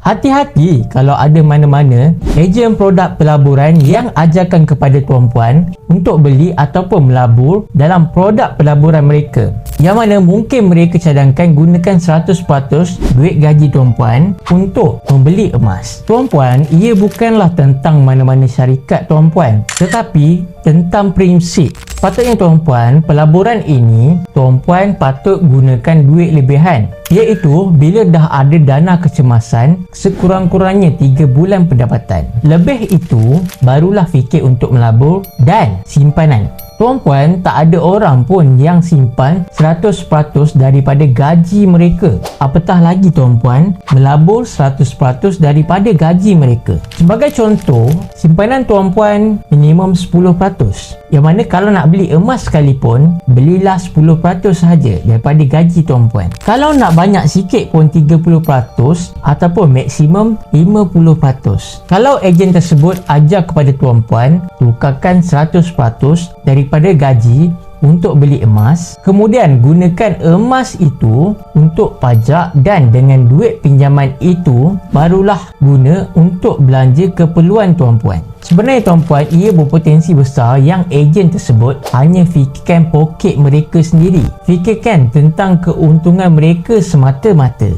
Hati-hati kalau ada mana-mana ejen produk pelaburan yang ajarkan kepada tuan-puan untuk beli ataupun melabur dalam produk pelaburan mereka, yang mana mungkin mereka cadangkan gunakan 100% duit gaji tuan-puan untuk membeli emas. Tuan-puan, ia bukanlah tentang mana-mana syarikat tuan-puan, tetapi tentang prinsip. Patutnya tuan-puan, pelaburan ini tuan-puan patut gunakan duit lebihan, iaitu bila dah ada dana kecemasan sekurang-kurangnya 3 bulan pendapatan. Lebih itu, barulah fikir untuk melabur dan simpanan. Tuan-puan, tak ada orang pun yang simpan 100% daripada gaji mereka. Apatah lagi tuan-puan, melabur 100% daripada gaji mereka. Sebagai contoh, simpanan tuan-puan minimum 10%. Yang mana kalau nak beli emas sekalipun, belilah 10% sahaja daripada gaji tuan-puan. Kalau nak banyak sikit pun 30% ataupun maksimum 50%. Kalau ejen tersebut ajar kepada tuan-puan, tukarkan 100% daripada gaji untuk beli emas, kemudian gunakan emas itu untuk pajak, dan dengan duit pinjaman itu barulah guna untuk belanja keperluan tuan-puan. Sebenarnya tuan-puan, ia berpotensi besar yang ejen tersebut hanya fikirkan poket mereka sendiri, fikirkan tentang keuntungan mereka semata-mata.